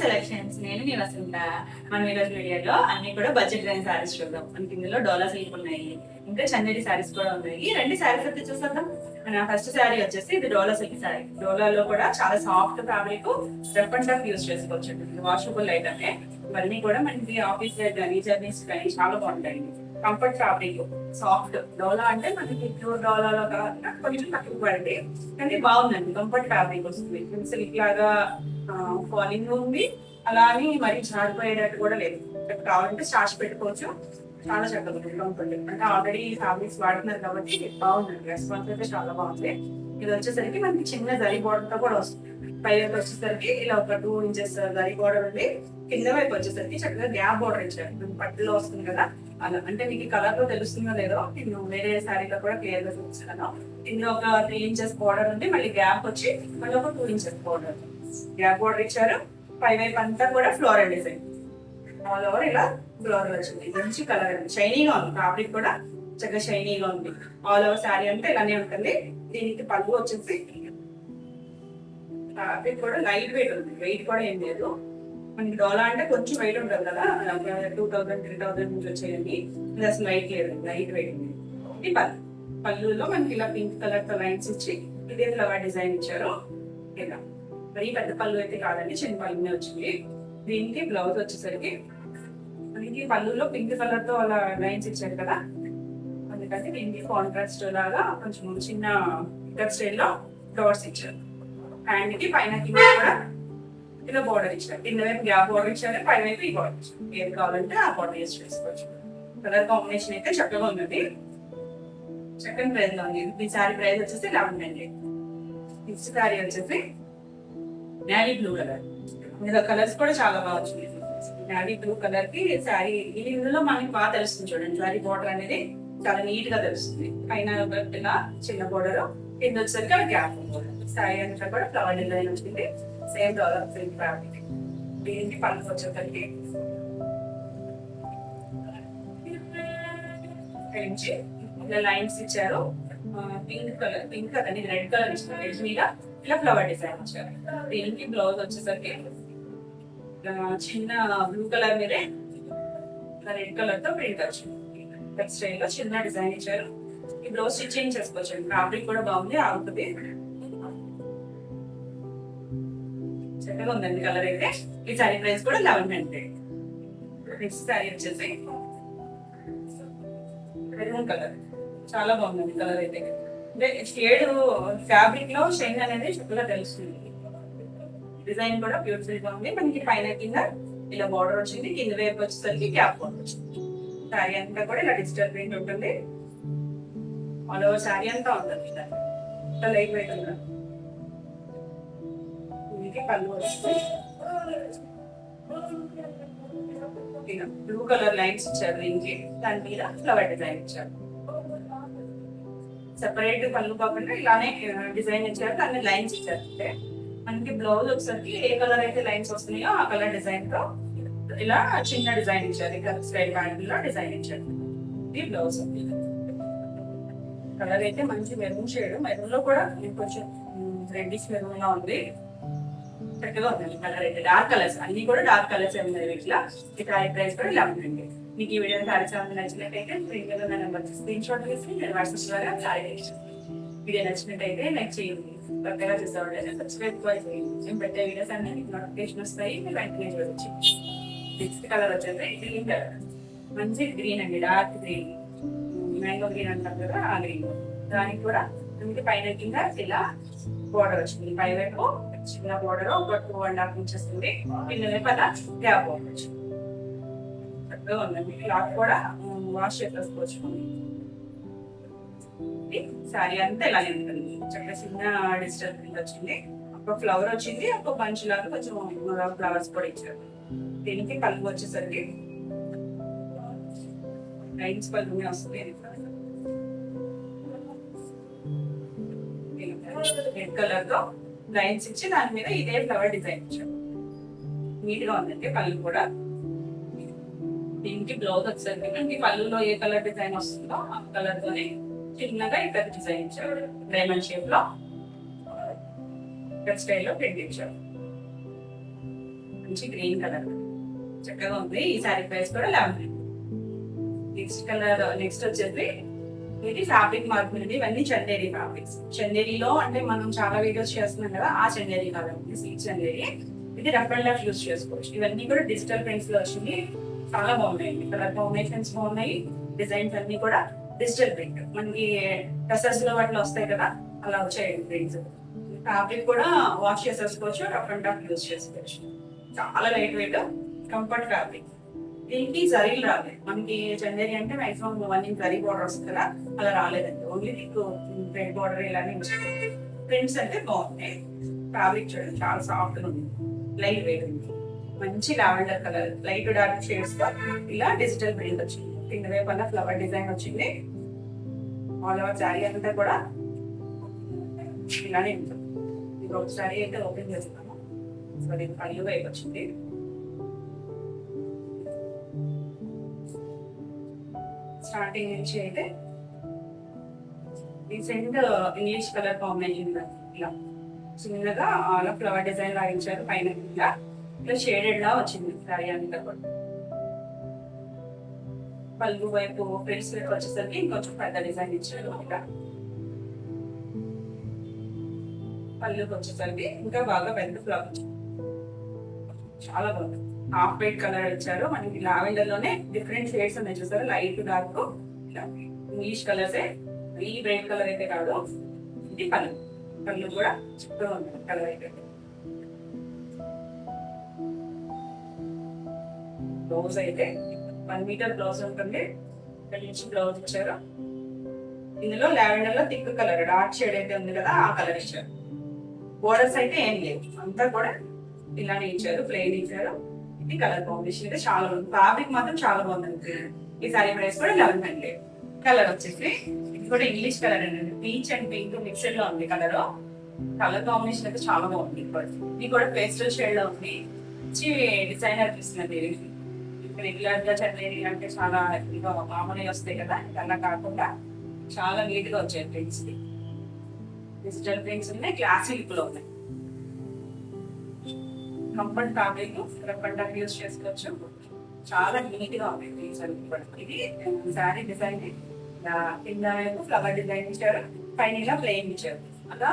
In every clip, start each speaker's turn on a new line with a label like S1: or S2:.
S1: Selections. నేను మీ వసంత. మనం ఈరోజు వీడియోలో అన్ని కూడా బడ్జెట్ రేంజ్ సారీస్ చూద్దాం. మనకి ఇందులో డోలా సిల్క్ ఉన్నాయి, ఇంకా చందేరి సారీస్ కూడా ఉన్నాయి. ఈ రెండు సారీస్ అయితే చూసేద్దాం. మన ఫస్ట్ శారీ వచ్చేసి ఇది డోలా సిల్క్ శారీ. డోలాలో కూడా చాలా soft fabric, rough and tough use చేసుకోవచ్చు. వాషబుల్ ఐటమే. ఇవన్నీ కూడా మనకి ఆఫీస్ వేర్ కానీ జర్నీస్ కానీ చాలా బాగుంటాయి. Comfort fabric, soft. డోలా అంటే మనకి ప్యూర్ డోలాలో కాకుండా కొంచెం తక్కువ క్వాలిటీ, కానీ బాగుందండి. కంఫర్ట్ ఫ్యాబ్రిక్ వస్తుంది. సిల్క్ లాగా ఫాలింగ్ ఉంది, అలా అని మరి జారిపోయేటట్టు కూడా లేదు. కావాలంటే స్టార్చ్ పెట్టుకోవచ్చు. చాలా చక్కగా ఉంది, కంఫర్ట్. అంటే ఆల్రెడీ ఫ్యాబ్రిక్స్ వాడుతున్నారు కాబట్టి బాగుందండి. రెస్పాన్స్ అయితే చాలా బాగుంది. ఇది వచ్చేసరికి మనకి చిన్న జరీ బోర్డర్ తో కూడా వస్తుంది. పై వైపు వచ్చేసరికి ఇలా ఒక 2 ఇంచెస్ జరీ బోర్డర్ ఉంది. కింద వైపు వచ్చేసరికి చక్కగా గ్యాప్ బోర్డర్ ఇచ్చారు. పట్టులో వస్తుంది కదా అలా. అంటే మీకు కలర్ లో తెలుస్తుందో లేదో, నేను వేరే శారీలో కూడా క్లియర్ గా చూపిస్తున్నాను. ఇందులో ఒక 3 ఇంచెస్ బోర్డర్ ఉంది, మళ్ళీ గ్యాప్ వచ్చి మళ్ళీ ఒక 2 ఇంచెస్ బోర్డర్, గ్యాప్ బోర్డర్ ఇచ్చారు. పై వైపు అంతా కూడా ఫ్లోరల్ డిజైన్, ఆల్ ఓవర్ ఇలా ఫ్లోరల్ వచ్చింది. మంచి కలర్ అండి, షైనీగా ఉంది. ఫ్యాబ్రిక్ కూడా చక్కగా షైనీగా ఉంది. ఆల్ ఓవర్ శారీ అంటే ఇలానే ఉంటుంది. దీనికి పళ్ళు వచ్చేసి ఫ్యాబ్రిక్ కూడా లైట్ వెయిట్ ఉంది, వెయిట్ కూడా ఏం లేదు. మనకి డోలా అంటే కొంచెం వెయిట్ ఉంటుంది కదా, 2000 3000 నుంచి వచ్చేయండి. ఇది అసలు లైట్ లేదు, లైట్ వెయిట్ ఉంది. ఈ పళ్ళులో మనకి ఇలా పింక్ కలర్ తో లైన్స్ ఇచ్చి ఇదే ఫ్లవర్ డిజైన్ ఇచ్చారు. ఇలా మరీ పెద్ద పళ్ళు అయితే కాదండి, చిన్న పళ్ళునే వచ్చింది. దీనికి బ్లౌజ్ వచ్చేసరికి మనకి పళ్ళులో పింక్ కలర్ తో అలా లైన్స్ ఇచ్చారు కదా, అందుకని దీనికి కాంట్రాస్ట్ లాగా కొంచెం చిన్న స్టైల్ లో డాట్స్ ఇచ్చారు. హ్యాండ్ కి పైన కింద కూడా ఇలా బోర్డర్ ఇచ్చారు. కింద వైపు గ్యాప్ బోర్డర్ ఇచ్చారు, పై వైపు ఈ బోర్డర్ ఇచ్చారు. ఏది కావాలంటే ఆ బోర్డర్ యూస్ చేసుకోవచ్చు. కలర్ కాంబినేషన్ అయితే చక్కగా ఉన్నది. చక్కని ప్రైస్ లో ఉంది. ఈ శారీ ప్రైస్ వచ్చేసి 1100. నెక్స్ట్ శారీ వచ్చేసి నేవీ బ్లూ కలర్. ఇందులో కలర్స్ కూడా చాలా బాగా వచ్చింది. నేవీ బ్లూ కలర్ కి శారీ ఇందులో మనకి బాగా తెలుస్తుంది. చూడండి, శారీ బోర్డర్ అనేది చాలా నీట్ గా తెలుస్తుంది. పైన ఇలా చిన్న బోర్డర్, కింద వచ్చేసరికి అలా గ్యాప్ బోర్డర్. శారీ అంతా కూడా ఫ్లవర్ డిజైన్ వచ్చింది. సేమ్ డోలా సిల్క్ ఫ్యాబ్రిక్. దీనికి పళ్ళు వచ్చేసరికి ఇలా లైన్స్ ఇచ్చారు. Pink colour, pink colour red colour ఇచ్చారు. రెడ్ మీద ఇలా ఫ్లవర్ డిజైన్ ఇచ్చారు. దీనికి బ్లౌజ్ వచ్చేసరికి చిన్న బ్లూ కలర్ మీదే రెడ్ కలర్ తో ప్రింట్ వచ్చింది. స్టైల్ లో చిన్న డిజైన్ ఇచ్చారు. ఈ బ్లౌజ్ స్టిచ్చింగ్ చేసుకోవచ్చు. ఫ్యాబ్రిక్ కూడా బాగుంది, ఆగుతుంది. చక్కగా ఉందండి కలర్ అయితే. ఈ శారీ ప్రైస్ కూడా 1100. నెక్స్ట్ శారీ వచ్చేసి మెరూన్ కలర్. చాలా బాగుందండి కలర్ అయితే. అంటే షేడ్ ఫ్యాబ్రిక్ లో షైన్ అనేది చక్కగా తెలుస్తుంది. డిజైన్ కూడా బ్యూటిఫుల్ గా ఉంది. మనకి పైన కింద ఇలా బార్డర్ వచ్చింది, కింద వైపు వచ్చేసరికి గ్యాప్ బార్డర్ వచ్చింది. శారీ అంతా కూడా ఇలా డిజిటల్ ప్రింట్ ఉంటుంది. ఆల్ ఓవర్ శారీ అంతా ఉంటుంది. లైట్ వెయిట్ ఉంది. పళ్ళు వస్తుంది. బ్లూ కలర్ లైన్స్ ఇచ్చారు దీనికి. దాని మీద ఫ్లవర్ డిజైన్ ఇచ్చారు. సెపరేట్ పళ్ళు కాకుండా ఇలానే డిజైన్ ఇచ్చారు, దాన్ని లైన్స్ ఇచ్చారు. అంటే మనకి బ్లౌజ్ ఒకసారి ఏ కలర్ అయితే లైన్స్ వస్తున్నాయో ఆ కలర్ డిజైన్ తో ఇలా చిన్న డిజైన్ ఇచ్చారు. ఇక్కడ స్టైల్ ప్యాంట్ లో డిజైన్ ఇచ్చారు. ఇది బ్లౌజ్. కలర్ అయితే మంచి మెరూన్ షేడ్. మెరూన్ లో కూడా కొంచెం రెడ్డిష్ మెరూన్ గా ఉంది. చక్కగా ఉంది కలర్ అయితే. డార్క్ కలర్స్ అన్ని కూడా డార్క్ కలర్స్ ఉన్నాయి. ఇట్లా ఈ శారీ ప్రైస్ కూడా 1100. మీకు ఈ వీడియో శారీ చాలా నచ్చినట్టయితే స్క్రీన్ షాట్ తీసి నేను వాట్సాప్ ద్వారా శారీ వీడియో నచ్చినట్టయితే లైక్ చేయండి. కొత్తగా చూసేవాళ్ళు సబ్స్క్రైబ్ చేయండి. మేము పెట్టే వీడియోస్ అన్ని మీకు నోటిఫికేషన్ వస్తాయి, మీరు వెంటనే చూడవచ్చు. నెక్స్ట్ కలర్ వచ్చేసి గ్రీన్ కలర్. మంచి గ్రీన్ అండి, డార్క్ గ్రీన్. మ్యాంగో గ్రీన్ అంటారు కదా, ఆ గ్రీన్. దానికి కూడా మనకి పైన కింద ఇలా బోర్డర్ వచ్చింది. పై వైపు చిన్న బోర్డర్ ఒక 2.5 ఇంచెస్ ఉంది. కింద వైపు అలా గ్యాప్ బోర్డర్ వచ్చింది. చక్కగా ఉందండి. క్లాత్ కూడా వాష్ చేసుకోవచ్చు. శారీ అంతా ఇలానే ఉంటుంది. చక్కగా చిన్న డిజిటల్ ప్రింట్ వచ్చింది. ఒక ఫ్లవర్ వచ్చింది, ఒక బంచ్ లాగా కొంచెం ఫ్లవర్స్ కూడా ఇచ్చారు. దీనికి పళ్ళు వచ్చేసరికి లైన్స్ పళ్ళునే వస్తుంది. రెడ్ కలర్ తో లైన్స్ ఇచ్చి దాని మీద ఇదే ఫ్లవర్ డిజైన్ ఇచ్చారు. నీట్ గా ఉందండి పళ్ళు కూడా. దీనికి బ్లౌజ్ వచ్చేసరికి మనకి పళ్ళులో ఏ కలర్ డిజైన్ వస్తుందో ఆ కలర్ తోనే చిన్నగా ఇక్కడ డిజైన్ ఇచ్చారు. డైమండ్ షేప్ లో స్టైల్లో ప్రింట్ ఇచ్చారు. మంచి గ్రీన్ కలర్ చక్కగా ఉంది. ఈ శారీ ప్రైస్ కూడా 11. నెక్స్ట్ వచ్చేసి ఇది ఫ్యాబ్రిక్ మార్క్. ఇవన్నీ చందేరి ఫ్యాబ్రిక్స్. చందేరిలో అంటే మనం చాలా వీడియోస్ చేస్తున్నాం కదా, ఆ చందేరి కలర్ ఉంది, సిల్క్ చందేరి. ఇది రఫ్ అండ్ రఫ్ యూస్ చేసుకోవచ్చు. ఇవన్నీ కూడా డిజిటల్ ప్రింట్స్ లో వచ్చింది, చాలా బాగున్నాయి. కలర్ కాంబినేషన్స్ బాగున్నాయి, డిజైన్స్ అన్ని కూడా డిజిటల్ ప్రింట్. మనకి డ్రెస్సెస్ లో వాటిలో వస్తాయి కదా, అలా వచ్చాయి ప్రింట్స్. ఫ్యాబ్రిక్ కూడా వాష్ చేసేసుకోవచ్చు, రఫ్ అండ్ రఫ్ యూస్ చేసుకోవచ్చు. చాలా లైట్ వెయిట్, కంఫర్ట్ ఫ్యాబ్రిక్. దీనికి జరీలు రాలేదు. మనకి చందేరి అంటే మాక్సిమం 1 ఇంచ్ జరీ బార్డర్ వస్తుంది కదా, అలా రాలేదండి. ఓన్లీ మీకు రెడ్ బార్డర్ ఇలానే వచ్చింది. ప్రింట్స్ అంటే బాగున్నాయి. ఫ్యాబ్రిక్ చూడండి చాలా సాఫ్ట్ గా ఉంది, లైట్ వెయిట్ ఉంది. మంచి lavender colour, light dark shades తో ఇలా డిజిటల్ ప్రింట్ వచ్చింది. కింద వైపు అన్న ఫ్లవర్ డిజైన్ వచ్చింది. ఆల్ ఓవర్ శారీ అంతా కూడా ఇలానే ఉంటుంది. ఇది ఒక శారీ అయితే ఓపెన్ చేస్తున్నాము. సో ఇది పళ్ళు వైపు వచ్చింది. స్టార్టింగ్ నుంచి అయితే రీసెంట్ ఇంగ్లీష్ కలర్ కాంబినేషన్ ఇలా చిన్నగా అలా ఫ్లవర్ డిజైన్ లాగించారు. పైన ఇలా షేడెడ్ లా వచ్చింది శారీ అంతా కూడా. పళ్ళు వైపు ఫ్రిల్స్ వైపు వచ్చేసరికి ఇంకొంచెం పెద్ద డిజైన్ ఇచ్చారు. ఇలా పళ్ళుకి వచ్చేసరికి ఇంకా బాగా పెద్ద ఫ్లవర్, చాలా బాగుంది. హాఫ్ వైట్ కలర్ ఇచ్చారు. మనకి లావెండర్ లోనే డిఫరెంట్ షేడ్స్ ఉన్నాయి చూసారు, లైట్ డార్క్. ఇలా ఇంగ్లీష్ కలర్స్, ఈ బ్రైట్ కలర్ అయితే కాదు. ఇది పళ్ళు కూడా చుట్టూ ఉంది కలర్ అయితే. బ్లౌజ్ అయితే 1 మీటర్ బ్లౌజ్ ఉంటుంది. ఇక్కడ నుంచి బ్లౌజ్ ఇచ్చారు. ఇందులో లావెండర్ లో థిక్ కలర్, డార్క్ షేడ్ అయితే ఉంది కదా, ఆ కలర్ ఇచ్చారు. బోర్డర్స్ అయితే ఏం లేవు, అంతా కూడా ఇలానే ఇచ్చారు, ప్లెయిన్ ఇచ్చారు. ఇది కలర్ కాంబినేషన్ అయితే చాలా బాగుంది. ఫ్యాబ్రిక్ మాత్రం చాలా బాగుంది. ఈ సారీ ప్రైస్ కూడా 1100. కలర్ వచ్చేసి ఇది కూడా ఇంగ్లీష్ కలర్ అండి, పీచ్ అండ్ పింక్ మిక్స్డ్ లో ఉంది కలర్. కలర్ కాంబినేషన్ అయితే చాలా బాగుంది. ఇది కూడా పేస్టల్ షేడ్ లో ఉంది. మంచి డిజైనర్ అనిపిస్తుంది. రెగ్యులర్ గా చందేరి అంటే చాలా మామూలుగా వస్తాయి కదా, అలా కాకుండా చాలా నీట్ గా వచ్చాయి ప్రింట్స్. డిజిటల్ ప్రింట్స్ ఉన్నాయి, క్లాసీ లుక్ లో ఉన్నాయి. Comfort fabric, rough and rough use చేసుకోవచ్చు. చాలా నీట్ గా ఉంది. ఇది శారీ డిజైన్ కింద వైపు ఫ్లవర్ డిజైన్ ఇచ్చారు, పైన ఇలా ప్లెయిన్ ఇచ్చారు. అలా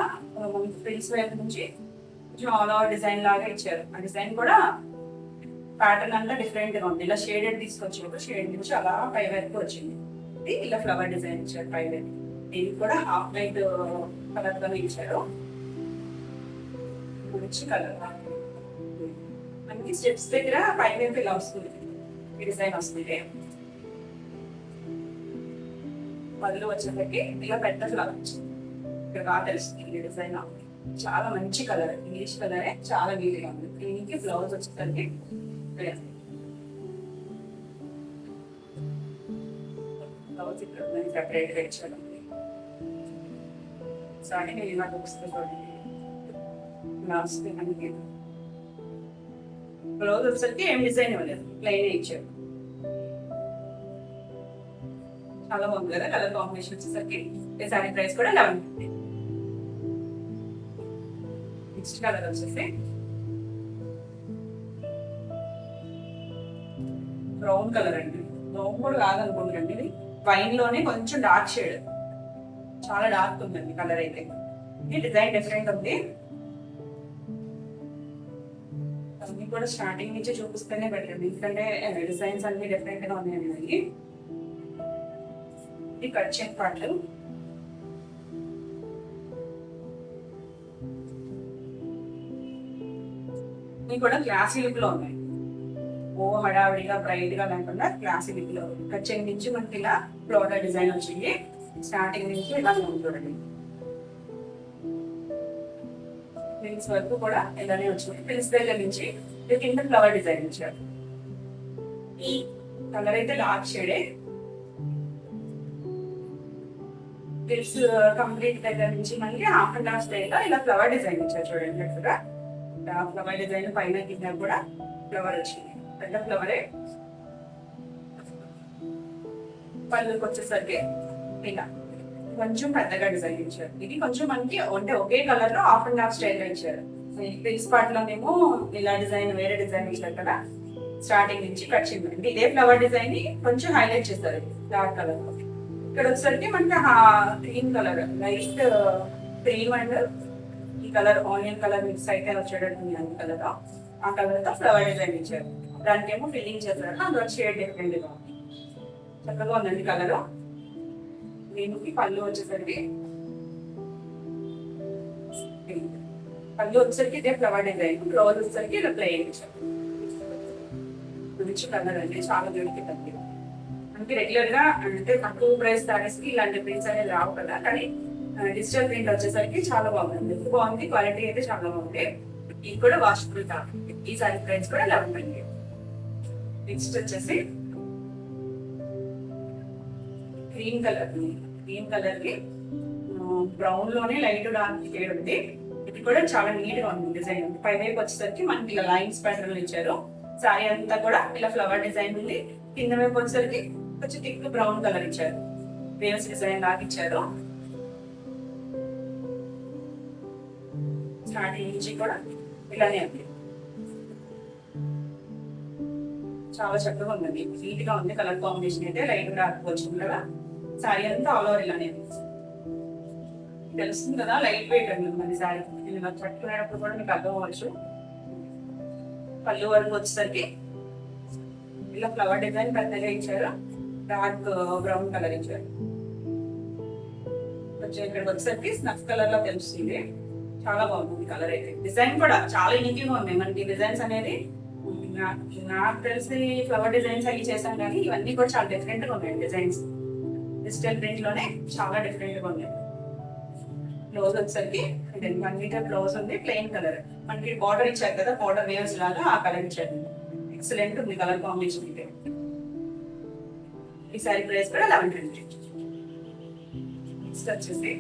S1: ప్రింట్స్ వైపు నుంచి ఆల్ ఓవర్ డిజైన్ లాగా ఇచ్చారు. ఆ డిజైన్ కూడా ప్యాటర్న్ అంతా డిఫరెంట్ గా ఉంది. ఇలా షేడెడ్ తీసుకొచ్చారు, షేడ్ నుంచి అలా పై వైపు వచ్చింది. ఇది ఇలా ఫ్లవర్ డిజైన్ ఇచ్చారు పై వైపు. దీనికి కూడా హాఫ్ వైట్ కలర్ తో ఇచ్చారు. మంచి కలర్. మనకి స్టెప్స్ దగ్గర పై వైపు ఇలా వస్తుంది, ఈ డిజైన్ వస్తుంది. పళ్ళు వచ్చేసరికి ఇలా పెద్ద ఫ్లవర్ వచ్చింది. ఇక్కడ బాగా తెలుస్తుంది ఈ డిజైన్. చాలా మంచి కలర్, ఇంగ్లీష్ కలరే, చాలా నీట్ గా ఉంది. దీనికి బ్లౌజ్ వచ్చేసరికి బ్లౌజ్ ఇక్కడ సెపరేట్ గా ఇచ్చాడు. సారీ నేను ఇలా వస్తుంది. మనకి బ్లౌజ్ వచ్చేసరికి ఏం డిజైన్ ఇవ్వలేదు, ప్లెయిన్ ఇచ్చాడు. చాలా బాగుంది కదా కలర్ కాంబినేషన్ వచ్చేసరికి. ఈ సారీ ప్రైస్ కూడా 1150. నెక్స్ట్ కలర్ వచ్చేసి బ్రౌన్ కలర్ అండి. బ్రౌన్ కూడా కాదనుకుంటండి, ఇది వైన్ లోనే కొంచెం డార్క్ షేడ్, చాలా డార్క్ ఉందండి కలర్ అయితే. ఈ డిజైన్ డిఫరెంట్ ఉంది. అన్ని కూడా స్టార్టింగ్ నుంచి చూపిస్తేనే బెటర్, ఎందుకంటే డిజైన్స్ అన్ని డిఫరెంట్ గా ఉన్నాయండి. ఇది కట్ చెక్ పార్ట్. ఇవి కూడా క్లాసీ లుక్ లో ఉన్నాయి. ఓ హడావిడిగా బ్రైట్ గా లేకుండా క్లాసీ లుక్ లో. కట్ చెక్ నుంచి మనకి ఇలా ఫ్లోరల్ డిజైన్ వచ్చింది. స్టార్టింగ్ నుంచి ఇలా చూడండి, ప్రిన్స్ వరకు కూడా ఇలానే వచ్చింది. ప్రిన్స్ దగ్గర నుంచి కింద ఫ్లవర్ డిజైన్ ఇచ్చారు. ఈ కలర్ అయితే డార్క్ షేడే. ప్రిన్స్ కంప్లీట్ దగ్గర నుంచి మనకి హాఫ్ అండ్ హాఫ్ స్టైల్ ఇలా ఫ్లవర్ డిజైన్ ఇచ్చారు చూడండి. అక్కడ ఫ్లవర్ డిజైన్ పైన కింద కూడా ఫ్లవర్ వచ్చింది, పెద్ద ఫ్లవరే. పళ్ళుకి వచ్చేసరికి ఇలా కొంచెం పెద్దగా డిజైన్ ఇచ్చారు. ఇది కొంచెం మనకి అంటే ఒకే కలర్ లో హాఫ్ అండ్ హాఫ్ స్టైల్ ఇచ్చారు. ప్రిన్స్ పార్ట్ లోనేమో ఇలా డిజైన్ వేరే డిజైన్ ఇచ్చారు కదా, స్టార్టింగ్ నుంచి కట్ చేయమండి. ఇదే ఫ్లవర్ డిజైన్ ని కొంచెం హైలైట్ చేస్తారు డార్క్ కలర్. ఇక్కడ వచ్చేసరికి మనకి green colour, light cream and ఈ కలర్ ఆనియన్ కలర్ మిక్స్ అయితే వచ్చేటట్టు ఉంది కలర్. ఆ కలర్ తో ఫ్లవర్ డిజైన్ ఇచ్చారు. దానికేమో ఫిల్లింగ్ చేస్తారు, అందులో షేడ్ డిఫరెంట్ గా ఉంది. చక్కగా ఉందండి కలర్. దీనికి పళ్ళు వచ్చేసరికి ఇదే ఫ్లవర్ డిజైన్, బ్లౌజ్ వచ్చేసరికి ఇలా ప్లెయిన్ ఇచ్చారు. మంచి కలర్ అండి, చాలా బ్యూటిఫుల్ అండి. మనకి రెగ్యులర్ గా అంటే తక్కువ ప్రైస్ సారీస్ కి ఇలాంటి ప్రింట్స్ అనేది రావు కదా, కానీ డిజిటల్ ప్రింట్ వచ్చేసరికి చాలా బాగుంది. ఎంత బాగుంది, క్వాలిటీ అయితే చాలా బాగుంది. ఇది కూడా వాషబుల్ కాదు. ఈ సారీ ప్రైస్ కూడా 11. నెక్స్ట్ వచ్చేసి క్రీమ్ కలర్ కి బ్రౌన్ లోనే లైట్ డార్క్ షేడ్ ఉంది. ఇది కూడా చాలా నీట్ గా ఉంది డిజైన్. పై వైపు వచ్చేసరికి మనకి ఇలా లైన్స్ ప్యాటర్న్ ఇచ్చారు. సారీ అంతా కూడా ఇలా ఫ్లవర్ డిజైన్ ఉంది. కింద వైపు వచ్చేసరికి కొంచెం థిక్ బ్రౌన్ కలర్ ఇచ్చారు, వేవ్స్ డిజైన్ లాగా ఇచ్చారు. స్టార్టింగ్ నుంచి కూడా ఇలానే ఉంది. చాలా చక్కగా ఉందండి, నీట్ గా ఉంది. కలర్ కాంబినేషన్ అయితే లైట్ డార్క్ వచ్చింది కదా. సారీ అంతా ఆల్ ఓవర్ ఇలానే తెలుస్తుంది కదా, లైట్ వెయిట్ అండి మన సారీ. ఇలా పట్టుకునేటప్పుడు కూడా మీకు అర్థం అవ్వచ్చు. పళ్ళు వరకు వచ్చేసరికి ఇలా ఫ్లవర్ డిజైన్ పెద్దగా ఇచ్చారు, డార్క్ బ్రౌన్ కలర్ ఇచ్చారు. కొంచెం ఇక్కడికి వచ్చేసరికి స్నఫ్ కలర్ లో తెలుస్తుంది. చాలా బాగుంది కలర్ అయితే. డిజైన్ కూడా చాలా యూనిక్ గా ఉన్నాయి మనకి. డిజైన్స్ అనేది నాకు తెలిసి ఫ్లవర్ డిజైన్స్ అవి చేశాను, కానీ ఇవన్నీ కూడా చాలా డిఫరెంట్ గా ఉన్నాయి డిజైన్స్. డిజిటల్ ప్రింట్ లోనే చాలా డిఫరెంట్ గా ఉన్నాయి. బ్లౌజ్ వచ్చేసరికి 1 మీటర్ బ్లౌజ్ ఉంది, ప్లెయిన్ కలర్. మనకి బార్డర్ ఇచ్చారు కదా, బార్డర్ వేవ్స్ లాగా ఆ కలర్ ఇచ్చారు. ఎక్సలెంట్ ఉంది కలర్ కాంబినేషన్ అయితే. ఈ సారీ ప్రైస్ కూడా 1100. నెక్స్ట్ వచ్చేసి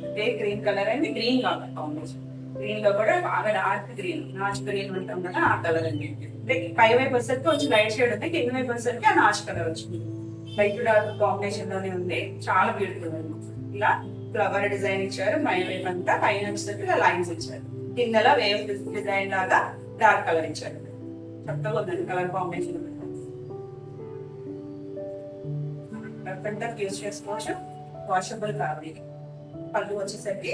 S1: ఇదే గ్రీన్ కలర్ అండి, గ్రీన్ కలర్ కాంబినేషన్. గ్రీన్ లో కూడా బాగా డార్క్ గ్రీన్, నాచ్ గ్రీన్ ఉంటాం కదా ఆ కలర్ అండి. పై వైపు వచ్చేసరికి కొంచెం లైట్ షేడ్ ఉంది, కింద వైపు వచ్చేసరికి ఆ నాచ్ కలర్ వచ్చింది. లైట్ డార్క్ కాంబినేషన్ లోనే ఉంది, చాలా బ్యూటిఫుల్ ఉంది. ఇలా ఫ్లవర్ డిజైన్ ఇచ్చారు, పై వైపు అంతా పైన వచ్చేసరికి ఇలా లైన్స్ ఇచ్చారు. కిందలా వేవ్ డిజైన్ లాగా డార్క్ కలర్ ఇచ్చారు. చక్కగా ఉందండి కలర్ కాంబినేషన్. యూజ్ చేసుకోవచ్చు, వాషబుల్ ఫ్యాబ్రిక్. పళ్ళు వచ్చేసరికి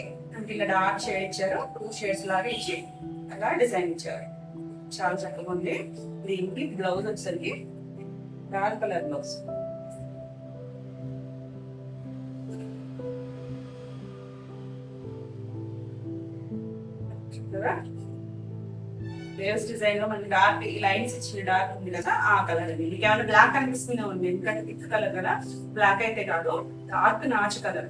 S1: ఇలా డార్క్ షేడ్ ఇచ్చారు, 2 షేడ్స్ లాగా ఇచ్చి అలా డిజైన్ ఇచ్చారు. చాలా చక్కగా ఉంది. దీనికి బ్లౌజ్ వచ్చేసరికి dark colour blouse. Waves design లో మనకి డార్క్ ఈ లైన్స్ ఇచ్చిన డార్క్ ఉంది కదా ఆ కలర్ అండి. మీకు ఏమైనా బ్లాక్ అనిపిస్తూనే ఉంది, ఎందుకంటే థిక్ కలర్ కదా, బ్లాక్ అయితే కాదు, డార్క్ నాచ్ కలర్.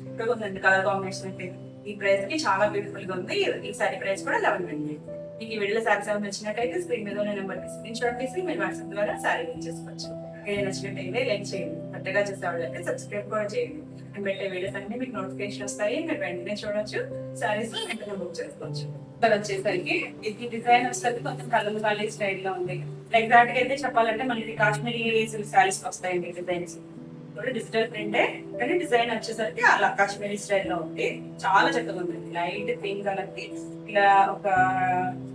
S1: చక్కగా ఉందండి కలర్ కాంబినేషన్ అయితే. ఈ ప్రైస్ కి చాలా బ్యూటిఫుల్ గా ఉంది. ఈ సారీ ప్రైస్ కూడా 1100. మీకు ఈ వీడియో సారీస్ ఏమైనా నచ్చినట్టయితే స్క్రీన్ మీద ఉన్న నెంబర్ కి స్క్రీన్ షాట్ తీసి మీరు వాట్సాప్ ద్వారా సారీ బుక్ చేసుకోవచ్చు. వీడియో నచ్చినట్టయితే లైక్ చేయండి, కొత్తగా చేసేవాళ్ళైతే సబ్స్క్రైబ్ కూడా చేయండి. నేను పెట్టే వీడియోస్ అన్ని మీకు నోటిఫికేషన్ వస్తాయి, మీరు వెంటనే చూడొచ్చు, సారీస్ వెంటనే బుక్ చేసుకోవచ్చు. ఇక్కడ వచ్చేసరికి ఇది డిజైన్ వచ్చేసరికి కొంచెం కలంకారీ స్టైల్ లో ఉంది. ఎగ్జాక్ట్ గా అయితే చెప్పాలంటే మనకి కాశ్మీరీ సిల్క్ సారీస్ వస్తాయండి డిజైన్స్. డిజిటల్ ప్రింటే, కానీ డిజైన్ వచ్చేసరికి అలా కాశ్మీరీ స్టైల్ లో ఉంది. చాలా చక్కగా ఉంది. లైట్ పింక్ కలర్ కి ఇలా ఒక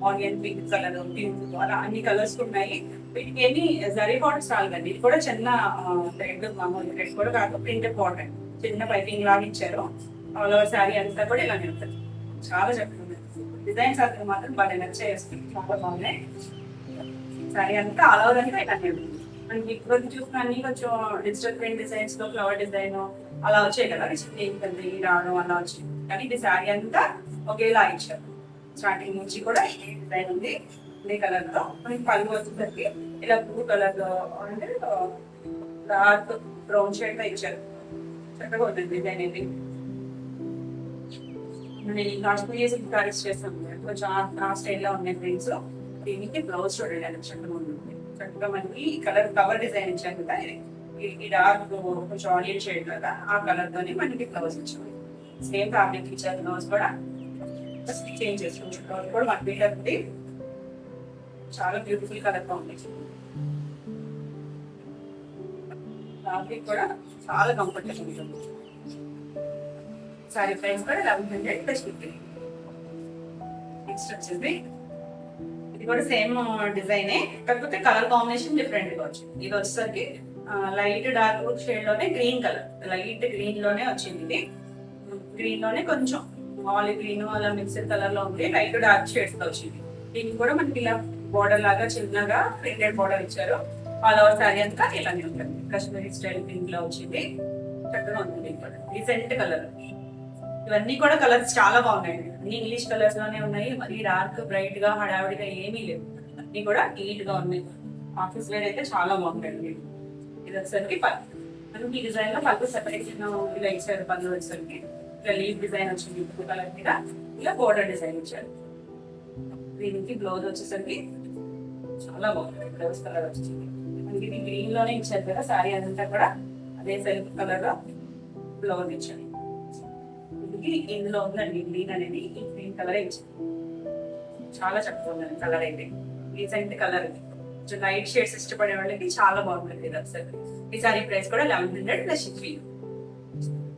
S1: ఆనియన్ పింక్ కలర్, పింక్ అలా అన్ని కలర్స్ ఉన్నాయి. వీటికి ఏమి జరీ బార్డర్స్ రాలేదండి. ఇది కూడా చిన్న రెడ్, మామూలు రెడ్ కూడా కాదు, ప్రింటెడ్ బార్డర్ చిన్న పైపింగ్ లాగా ఇచ్చారు. ఆల్ ఓవర్ శారీ అంతా కూడా ఇలా నిలుతుంది. చాలా చక్కగా ఉంది. డిజైన్స్ అసలు మాత్రం బాగా నచ్చేస్తుంది, చాలా బాగున్నాయి. శారీ అంతా ఆల్ ఓవర్ అంతా ఇలా నిలుతుంది. మనకి ఇప్పుడు చూసిన అన్ని కొంచెం డిజిటల్ ప్రింట్ డిజైన్స్ లో ఫ్లవర్ డిజైన్ అలా వచ్చాయి కదా, చిన్న రావడం అలా వచ్చింది. కానీ ఇది శారీ అంతా ఒకేలా ఇచ్చారు. స్టార్టింగ్ నుంచి కూడా ఈ డిజైన్ ఉంది, ఇదే కలర్ లో. మనకి పళ్ళు వచ్చేసరికి ఇలా బ్లూ కలర్ లో అంటే డార్క్ బ్రౌన్ షేడ్ లో ఇచ్చారు. చక్కగా ఉంటుంది డిజైన్ ఇది. నేను కాశ్మీరీ సిల్క్ సారీస్ చేస్తాను, కొంచెం ఆ స్టైల్లో ఉన్నాయి ప్రింట్స్. దీనికి బ్లౌజ్ చూడండి అది చక్కగా ఉంటుంది. చక్కగా మనకి ఈ కలర్ కవర్ డిజైన్ ఇచ్చాను కదా, ఈ డార్క్ కొంచెం ఆనియన్ షేడ్ కదా ఆ కలర్ తోనే మనకి బ్లౌజ్ ఇచ్చాము. సేమ్ ఫ్యాబ్రిక్ ఇచ్చారు. బ్లౌజ్ కూడా చేంజ్ చేసుకోవచ్చు. బ్లౌజ్ కూడా 1 మీటర్ ఉంది. చాలా బ్యూటిఫుల్ కలర్ కాంబినేషన్. ఫ్యాబ్రిక్ కూడా చాలా కంఫర్టబుల్ ఉంటుంది. సారీ ప్రైస్ కూడా 1100 ప్లస్ 50. నెక్స్ట్ వచ్చేసి ఇది కూడా సేమ్ డిజైనే, కాకపోతే కలర్ కాంబినేషన్ డిఫరెంట్ గా వచ్చింది. ఇది వచ్చేసరికి లైట్ డార్క్ షేడ్ లోనే గ్రీన్ కలర్, లైట్ గ్రీన్ లోనే వచ్చింది. ఇది గ్రీన్ లోనే కొంచెం ఆలివ్ గ్రీన్ అలా మిక్స్డ్ కలర్ లో ఉంది, లైట్ డార్క్ షేడ్స్ తో వచ్చింది. దీనికి కూడా మనకి ఇలా బోర్డర్ లాగా చిన్నగా ప్రింటెడ్ బోర్డర్ ఇచ్చారు. ఆల్ ఓవర్ శారీ అంతా ఇలానే ఉంటుంది. కాశ్మీరీ స్టైల్ పింక్ లో వచ్చింది, చక్కగా ఉంది. రీసెంట్ కలర్, ఇవన్నీ కూడా కలర్స్ చాలా బాగున్నాయండి. అన్ని ఇంగ్లీష్ కలర్స్ లోనే ఉన్నాయి. మరి డార్క్ బ్రైట్ గా హడావిడిగా ఏమీ లేవు, అన్ని కూడా నీట్ గా ఉన్నాయి. ఆఫీస్ వేర్ అయితే చాలా బాగుంటాయండి. ఇది వచ్చేసరికి పళ్ళు, మనకి ఈ డిజైన్ లో పళ్ళు సెపరేషన్ ఇలా ఇచ్చారు. పళ్ళు వచ్చేసరికి ఇలా లీవ్ డిజైన్ వచ్చింది, బ్లూ కలర్ మీద ఇలా బోర్డర్ డిజైన్ ఇచ్చారు. దీనికి బ్లౌజ్ వచ్చేసరికి చాలా బాగుంది. బ్లౌజ్ కలర్ వచ్చింది మనకి ఇది గ్రీన్ లోనే ఇచ్చారు కదా. శారీ అంతా కూడా అదే సెల్ఫ్ కలర్ లో బ్లౌజ్ ఇచ్చారు. ఇది ఇందులో ఉందండి గ్రీన్ అనేది, ఈ గ్రీన్ కలర్ ఇచ్చారు. చాలా చక్కగా ఉందండి కలర్ అయితే, రీసెంట్ కలర్. కొంచెం లైట్ షేడ్స్ ఇష్టపడే వాళ్ళకి చాలా బాగుంటుంది ఇది అసలు. ఈ సారీ ప్రైస్ కూడా 1100 ప్లస్ షిప్పింగ్.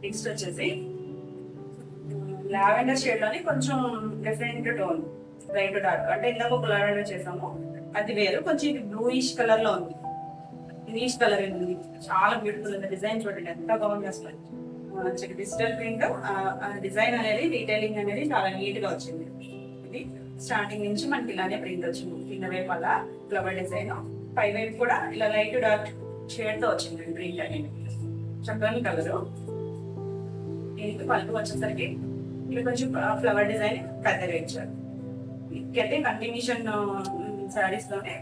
S1: నెక్స్ట్ వచ్చేసి లావెండర్ షేడ్ లోని కొంచెం డిఫరెంట్ టోన్, లైట్ డార్క్. అంటే ఇందాక ఒక లావెండర్ చేసాము, అది వేరు. కొంచెం ఇది బ్లూయిష్ కలర్ లో ఉంది, గ్రీనిష్ కలర్ ఉంది. చాలా బ్యూటిఫుల్ ఉంది. డిజైన్ చూడండి ఎంత బాగుంది అసలు. డిజిటల్ ప్రింట్ డిజైన్ అనేది, డీటెయిలింగ్ అనేది చాలా నీట్ గా వచ్చింది. ఇది స్టార్టింగ్ నుంచి మనకి ఇలానే ప్రింట్ వచ్చింది. కింద వైపు అలా ఫ్లవర్ డిజైన్, పై వైపు కూడా ఇలా లైట్ డార్క్ షేడ్ తో వచ్చింది ప్రింట్ అనేది. చక్కని కలరు. దీనికి పళ్ళు వచ్చేసరికి ఇది కొంచెం ఫ్లవర్ డిజైన్ పెద్దగా ఇచ్చారు. ఇక్కడైతే కంటిన్యూషన్ శారీస్ లోనే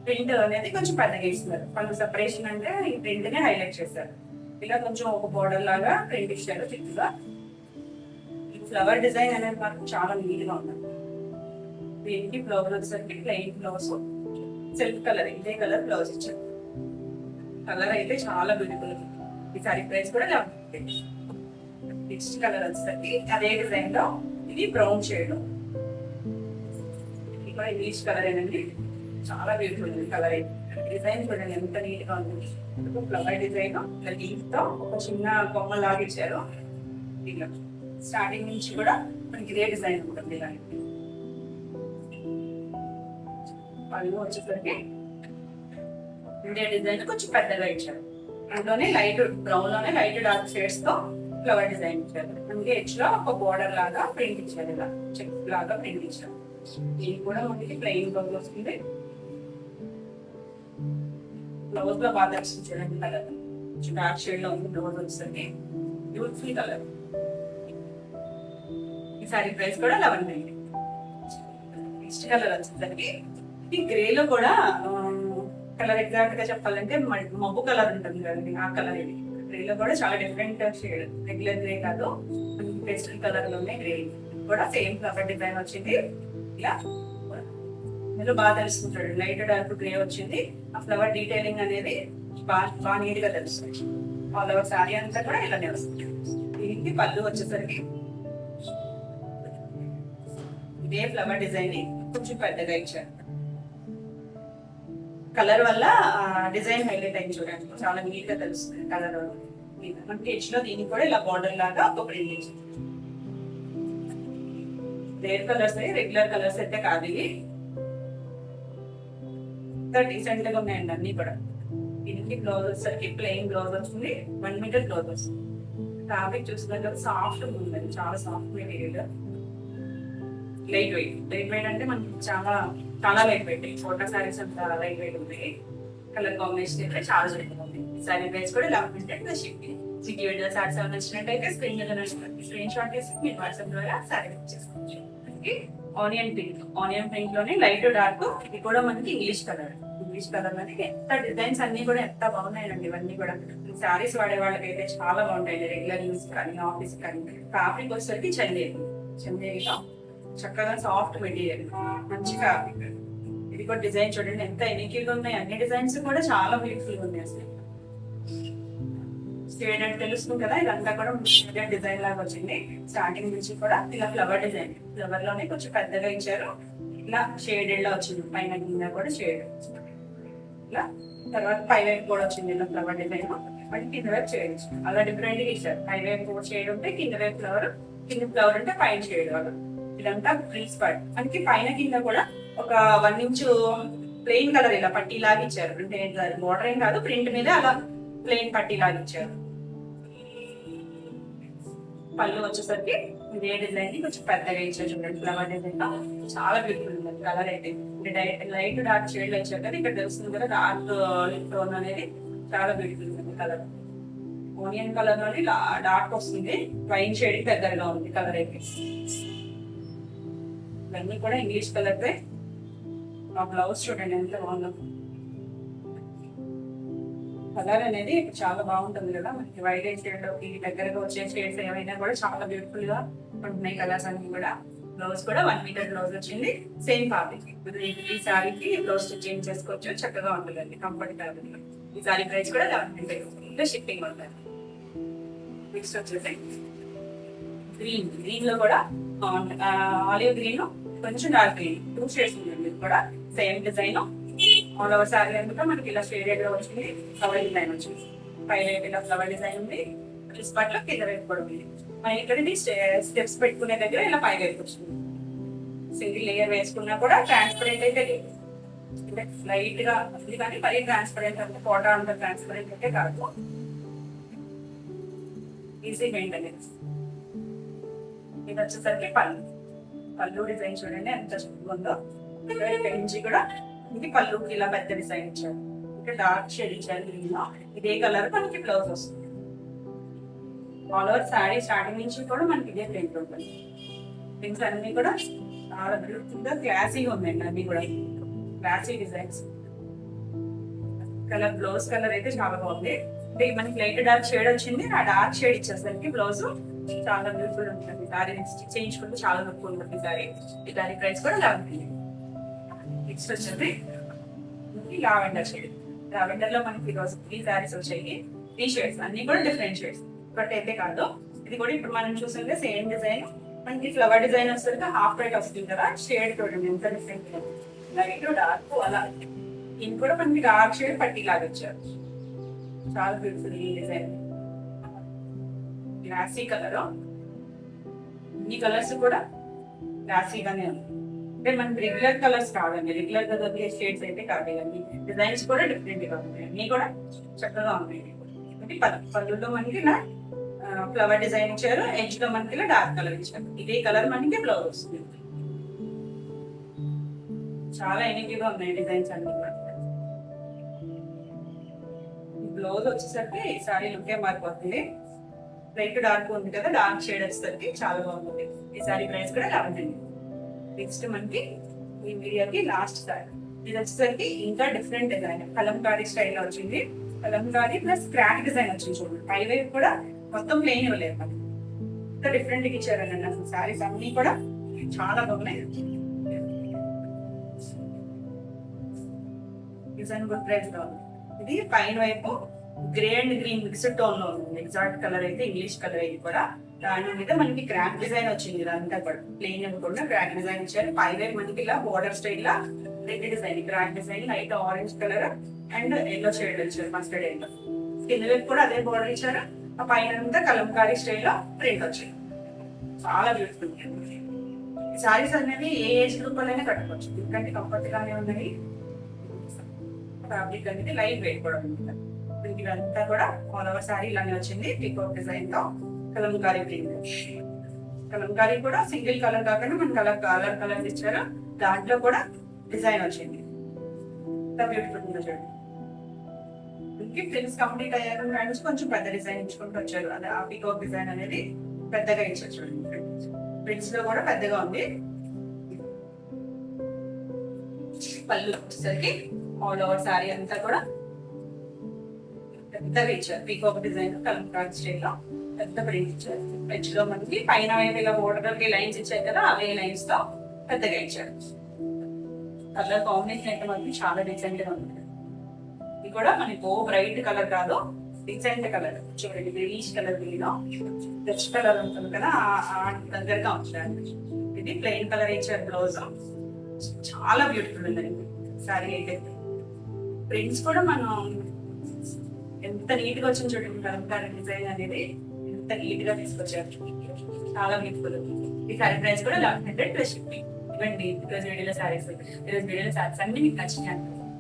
S1: ప్రింట్ అనేది కొంచెం పెద్దగా ఇస్తున్నారు. పళ్ళు సెపరేషన్ అంటే ఈ ప్రింట్ ని హైలైట్ చేస్తారు. ఇలా కొంచెం ఒక బోర్డర్ లాగా ప్రింట్ ఇచ్చారు థిక్గా. ఈ ఫ్లవర్ డిజైన్ అనేది మనకు చాలా నీట్ గా ఉంది. దీనికి బ్లౌజ్ వచ్చేసరికి ప్లెయిన్ బ్లౌజ్, సెల్ఫ్ కలర్, ఇదే కలర్ బ్లౌజ్ ఇచ్చారు. కలర్ అయితే చాలా బ్యూటిఫుల్. ఈ సారీ ప్రైస్ కూడా 1100. నెక్స్ట్ కలర్ వచ్చేసరికి అదే డిజైన్ లో ఇది బ్రౌన్ షేడ్, ఇది కూడా ఇంగ్లీష్ కలర్ ఏనండి. చాలా బ్యూటిఫుల్ ఉంది కలర్ అయితే. డిజైన్ చూడండి ఎంత నీట్ గా ఉంది. ఫ్లవర్ డిజైన్ లీఫ్ తో ఒక చిన్న బొమ్మ లాగా ఇచ్చారు. ఇలా స్టార్టింగ్ నుంచి కూడా మనకి ఇదే డిజైన్ ఉంటుంది. ఇలా పళ్ళు వచ్చేసరికి ఇదే డిజైన్ కొంచెం పెద్దగా ఇచ్చారు. అందులోనే లైట్ బ్రౌన్ లోనే లైట్ డార్క్ షేడ్స్ తో ఫ్లవర్ డిజైన్ ఇచ్చారు. మనకి ఎడ్జ్ లో ఒక బోర్డర్ లాగా ప్రింట్ ఇచ్చారు, ఇలా చెక్ లాగా ప్రింట్ ఇచ్చారు. ఇది కూడా మనకి ప్లెయిన్ బ్లౌజ్ వస్తుంది. బ్లౌజ్ లో బాగా వచ్చింది చూడండి కలర్, డార్క్ షేడ్ లో ఉంది బ్లౌజ్ వచ్చేసరికి. Beautiful colour. ఈ సారీ ప్రైస్ కూడా 1100. నెక్స్ట్ కలర్ వచ్చేసరికి ఈ గ్రే లో కూడా కలర్ ఎగ్జాక్ట్ గా చెప్పాలంటే మబ్బు కలర్ ఉంటుంది కదండి, ఆ కలర్. ఇది గ్రే లో కూడా చాలా డిఫరెంట్ షేడ్, రెగ్యులర్ గ్రే కాదు, పేస్టల్ కలర్ లోనే గ్రే కూడా సేమ్ ఫ్లవర్ డిజైన్ వచ్చింది. ఇలా ఇందులో బాగా తెలుసుకుంటాడు, లైట్ డార్క్ గ్రే వచ్చింది. ఆ ఫ్లవర్ డీటెయిలింగ్ అనేది బాగా నీట్ గా తెలుస్తుంది. ఆల్ ఓవర్ శారీ అంతా కూడా ఇలానే వస్తుంది. దీనికి పళ్ళు వచ్చేసరికి ఇదే ఫ్లవర్ డిజైన్ కొంచెం పెద్దగా ఇచ్చారు. కలర్ వల్ల డిజైన్ హైలైట్ అయింది చూడండి, చాలా నీట్ గా తెలుస్తుంది కలర్. మనకి ఎడ్జ్ లో దీనికి కూడా ఇలా బార్డర్ లాగా ఒక ప్రింట్ ఇచ్చింది. రేర్ కలర్స్, రెగ్యులర్ కలర్స్ అయితే కాదు ఇవి. డీసెంట్ గా ఉన్నాయండి అన్ని కూడా. దీనికి బ్లౌజ్ వచ్చేసరికి ప్లెయిన్ బ్లౌజ్ వచ్చింది, 1 మీటర్ బ్లౌజ్ వస్తుంది. ఫ్యాబ్రిక్ చూసుకుంటే సాఫ్ట్ ఉందండి, చాలా soft material, light weight. Light weight అంటే మనకి చాలా చాలా లైట్ వెయిట్. ఫోటో శారీస్ అంతా లైట్ వెయిట్ ఉంది. కలర్ కాంబినేషన్ అయితే చాలా చక్కగా ఉంది. శారీ ప్రైస్ కూడా 1100 ప్లస్ షిప్పింగ్. మీకు ఈ వీడియో శారీస్ నచ్చినట్టయితే స్క్రీన్ షాట్ చేసి మీరు వాట్సాప్ ద్వారా శారీ బుక్ చేసుకోవచ్చు. ఆనియన్ పింక్ లోనే లైట్ డార్క్, ఇది కూడా మనకి ఇంగ్లీష్ కలర్ లోనే ఎంత డిజైన్స్ అన్ని కూడా ఎంత బాగున్నాయండి. ఇవన్నీ కూడా శారీస్ వాడే వాళ్ళకైతే చాలా బాగుంటాయి, రెగ్యులర్ యూస్ కానీ ఆఫీస్ కానీ. ఫ్యాబ్రిక్ వచ్చేసరికి చందేరిలో చక్కగా సాఫ్ట్ మెటీరియల్, మంచి ఫ్యాబ్రిక్. ఇది కూడా డిజైన్ చూడండి ఎంత ఎన్నికీగా ఉన్నాయి. అన్ని డిజైన్స్ కూడా చాలా బ్యూటిఫుల్ గా ఉన్నాయి. అసలు షేడ్ అంటే తెలుస్తుంది కదా, ఇదంతా కూడా డిజైన్ లాగా వచ్చింది. స్టార్టింగ్ నుంచి కూడా ఇలా ఫ్లవర్ డిజైన్, ఫ్లవర్ లోనే కొంచెం పెద్దగా ఇచ్చారు. ఇలా షేడెడ్ లా వచ్చింది, పైన కింద కూడా షేడ్. ఇలా తర్వాత పై వైపు కూడా వచ్చింది ఇలా ఫ్లవర్ డిజైన్, మళ్ళీ కింద వైపు షేడ్ అలా డిఫరెంట్ గా ఇచ్చారు. పై వైపు షేడ్ ఉంటే కింద వైపు ఫ్లవర్, కింద ఫ్లవర్ అంటే పైన షేడ్. అలా ఇదంతా ప్రిల్స్ పార్ట్. మనకి పైన కింద కూడా ఒక 1 ఇంచు ప్లెయిన్ కలర్ ఇలా పట్టీ లాగా ఇచ్చారు. అంటే బోర్డర్ ఏం కాదు, ప్రింట్ మీద అలా ప్లెయిన్ పట్టీ లాగా ఇచ్చారు. పళ్ళు వచ్చేసరికి ఇదే డిజైన్ ని కొంచెం పెద్దగా ఇచ్చారు చూడండి. ఫ్లవర్ డిజైన్ చాలా బ్యూటిఫుల్ ఉంది కలర్ అయితే. లైట్ డార్క్ షేడ్ లో ఇచ్చారు కదా, ఇక్కడ తెలుస్తుంది కదా డార్క్ టోన్ అనేది చాలా బ్యూటిఫుల్ ఉంది కలర్. ఓనియన్ కలర్ లోని డార్క్ వస్తుంది, వైన్ షేడ్ కి దగ్గరగా ఉంది కలర్ అయితే. ఇవన్నీ కూడా ఇంగ్లీష్ కలర్ పై. మా బ్లౌజ్ చూడండి ఎంత బాగుందో. కలర్ అనేది చాలా బాగుంటుంది కదా, మనకి వైట్ షేడ్ లోకి దగ్గరగా వచ్చే షేడ్స్ ఏమైనా కూడా చాలా బ్యూటిఫుల్ గా ఉంటున్నాయి కలర్స్ అన్ని కూడా. బ్లౌజ్ కూడా 1 మీటర్ బ్లౌజ్ వచ్చింది, సేమ్ ఫ్యాబ్రిక్. ఈ శారీకి బ్లౌజ్ చేంజ్ చేసుకోవచ్చు, చక్కగా ఉంటుందండి, కంఫర్ట్ ఫ్యాబ్రిక్. ఈ శారీ ప్రైస్ కూడా 11 షిప్పింగ్ ఉంటుంది. నెక్స్ట్ వచ్చేసి గ్రీన్ లో కూడా ఆలివ్ గ్రీన్ కొంచెం డార్క్ గ్రీన్ 2 షేడ్స్ ఉంటుంది. ఇది కూడా same design all over sari అంతా మనకి ఇలా షేడెడ్ గా వచ్చింది. ఫ్లవర్ డిజైన్ వచ్చింది, పైన ఇలా ఫ్లవర్ డిజైన్ ఉంది, పట్లో కింద వైపు కూడా ఉంది. మన ఇక్కడ స్టెప్స్ పెట్టుకునే దగ్గర ఇలా పై వైపు వచ్చింది. సింగిల్ లేయర్ వేసుకున్నా కూడా ట్రాన్స్పరెంట్ అయితే లేదు, అంటే లైట్ గా ఉంది కానీ మరీ ట్రాన్స్పరెంట్ అంటే ఫోటో అంత ట్రాన్స్పరెంట్ అయితే కాదు, ఈజీ మెయింటెనెన్స్. ఇది వచ్చేసరికి పళ్ళు డిజైన్ చూడండి ఎంత ఉందో. ఇక్కడ నుంచి కూడా ఇది పళ్ళుకి ఇలా పెద్ద డిజైన్ ఇచ్చారు, ఇక్కడ డార్క్ షేడ్ ఇచ్చారు గ్రీన్ లో. ఇదే కలర్ మనకి బ్లౌజ్ వస్తుంది. ఆల్ ఓవర్ శారీ స్టార్టింగ్ నుంచి కూడా మనకి ఇదే ప్రింట్ ఉంటుంది. ప్రింట్స్ అన్ని కూడా చాలా బ్యూటిఫుల్ గా క్లాసీగా ఉన్నాయండి, అన్ని కూడా classy designs. Colour blouse colour అయితే చాలా బాగుంది. అంటే మనకి లైట్ డార్క్ షేడ్ వచ్చింది, ఆ డార్క్ షేడ్ ఇచ్చేసరికి బ్లౌజ్ చాలా బ్యూటిఫుల్ ఉంటుంది. సారీ స్టిచ్ చేయించుకుంటే చాలా తక్కువ ఉంటుంది సారీ. ఈ సారీ ప్రైస్ కూడా 11. నెక్స్ట్ వచ్చేది లావెండర్ షేడ్. లావెండర్ లో మనకి ఈరోజు 3 సారీస్ వచ్చాయి, 3 షేడ్స్, అన్ని కూడా డిఫరెంట్ షేడ్స్. ఒకటి అయితే కాదు, ఇది కూడా ఇప్పుడు మనం చూస్తుంటే సేమ్ డిజైన్. మనకి ఫ్లవర్ డిజైన్ వస్తుంది, హాఫ్ వైట్ వస్తుంది కదా, షేడ్ చూడండి ఎంత డిఫరెంట్. లైట్ డార్క్ అలా. ఇది కూడా మనకి డార్క్ షేడ్ పట్టీ లాగా వచ్చారు, చాలా బ్యూటిఫుల్ ఈ డిజైన్. గ్లాసీ కలర్, ఈ కలర్స్ కూడా గ్లాసీగానే ఉంది. అంటే మనకి రెగ్యులర్ కలర్స్ కాదండి, రెగ్యులర్ గా దొరికే షేడ్స్ అయితే కాదు. ఇవన్నీ డిజైన్స్ కూడా డిఫరెంట్ గా ఉన్నాయి, అన్ని కూడా చక్కగా ఉన్నాయి. పళ్ళులో మనకి ఇలా ఫ్లవర్ డిజైన్ ఇచ్చారు, ఎడ్జ్ లో మనకి ఇలా డార్క్ కలర్ ఇచ్చారు. ఇదే కలర్ మనకి బ్లౌజ్ వస్తుంది. చాలా ఎనిమిదిగా ఉన్నాయి డిజైన్స్ అన్ని కూడా. బ్లౌజ్ వచ్చేసరికి ఈ సారీ లుకే మారిపోతుంది. లైట్ డార్క్ ఉంది కదా, డార్క్ షేడ్ వచ్చేసరికి చాలా బాగుంటుంది. ఈ సారీ ప్రైస్ కూడా 11. నెక్స్ట్ మనకి ఈ వీడియోకి లాస్ట్ సారీ. ఇది వచ్చేసరికి ఇంకా డిఫరెంట్ డిజైన్, కలంకారీ స్టైల్ లో వచ్చింది. కలంకారీ ప్లస్ క్రాక్ డిజైన్ వచ్చింది చూడండి. పై వైపు కూడా మొత్తం ప్లెయిన్ ఇవ్వలేదు, మనకి ఇంకా డిఫరెంట్ గా ఇచ్చారండి. అసలు సారీస్ అన్ని కూడా చాలా బాగున్నాయి. డిజైన్ కూడా ప్రైస్ లో ఉంది. ఇది పైన వైపు grey and green mixed tone లో ఉంది. ఎగ్జాక్ట్ కలర్ అయితే ఇంగ్లీష్ కలర్ ఇది కూడా. దాని మీద మనకి క్రాక్ డిజైన్ వచ్చింది, ఇదంతా కూడా ప్లెయిన్ అనుకుండా క్రాక్ డిజైన్ ఇచ్చారు. పై వైపు మనకి ఇలా border style law red design, crack design, light orange colour and yellow shade ఇచ్చారు, మస్టర్డ్ ఎల్లో. కింద వైపు కూడా అదే బోర్డర్ ఇచ్చారు. ఆ పైన అంతా కలంకారీ స్టైల్ లో ప్రింట్ వచ్చింది, చాలా బ్యూటిఫుల్. ఈ సారీస్ అనేవి ఏ ఏజ్ గ్రూప్ అయినా కట్టుకోవచ్చు, ఎందుకంటే కంఫర్ట్ గానే ఉన్నాయి. ఫ్యాబ్రిక్ అనేది లైట్ వెయిట్ కూడా ఉంటుంది. ఇదంతా కూడా ఆల్ ఓవర్ సారీ ఇలానే వచ్చింది, పీకాక్ డిజైన్ తో కలంకారీ ప్రింట్. కలంకారీ కూడా సింగిల్ కలర్ కాకుండా మన కలర్ ఇచ్చారు, దాంట్లో కూడా డిజైన్ వచ్చింది. బ్యూటిఫుల్ ఉంది చూడండి. ప్రింట్స్ కంప్లీట్ అయ్యారు కానీ కొంచెం పెద్ద డిజైన్ ఇచ్చుకుంటూ వచ్చారు. అదే ఆ పీకాక్ డిజైన్ అనేది పెద్దగా ఇచ్చారు చూడండి. ప్రింట్స్ లో కూడా పెద్దగా ఉంది. పళ్ళు వచ్చేసరికి ఆల్ ఓవర్ సారీ అంతా కూడా పెద్దగా ఇచ్చారు, పీకాక్ డిజైన్ కలంకారీ స్టైల్ లో పెద్ద ప్రింట్ ఇచ్చారు. ఎడ్జ్ లో మనకి పైన ఇలా బోర్డర్ కి లైన్స్ ఇచ్చారు కదా, అవే లైన్స్ తో పెద్దగా ఇచ్చారు. కలర్ కాంబినేషన్ అయితే మనకి చాలా డీసెంట్ గా ఉంది. ఇది కూడా మనకి ఓ బ్రైట్ కలర్ కాదు, డీసెంట్ కలర్ చూడండి. Greenish colour green, red colour ఉంటుంది కదా, దగ్గరగా ఉంచారు. ఇది ప్లెయిన్ కలర్ ఇచ్చారు బ్లౌజ్, చాలా బ్యూటిఫుల్ ఉందండి సారీ అయితే. ప్రింట్స్ కూడా మనం ఎంత నీట్ గా వచ్చింది చూడండి. కలంకారీ డిజైన్ అనేది ఎంత నీట్ గా తీసుకొచ్చారు, చాలా బ్యూటిఫుల్. ఈ సారీ ప్రైస్ కూడా 1100 ప్లస్ షిప్పింగ్. ఇవ్వండి ఈరోజు వీడియోలో సారీస్. ఈరోజు వీడియోలో సారీస్ అన్ని మీకు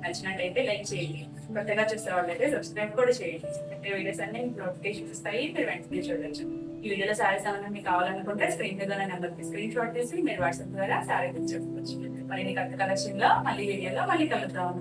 S1: నచ్చినట్టయితే లైక్ చేయండి. కొత్తగా చూసే వాళ్ళైతే సబ్స్క్రైబ్ కూడా చేయండి. అంటే వీడియోస్ అన్ని మీకు నోటిఫికేషన్ వస్తాయి, మీరు వెంటనే చూడొచ్చు. ఈ వీడియోలో సారీస్ ఏమైనా మీకు కావాలనుకుంటే స్క్రీన్ మీద నెంబర్కి స్క్రీన్ షాట్ చేసి మీరు వాట్సాప్ ద్వారా సారీ తెచ్చుకోవచ్చు. మరి నీకు కొత్త కలెక్షన్ లో మళ్ళీ వీడియోలో మళ్ళీ కలుద్దాం.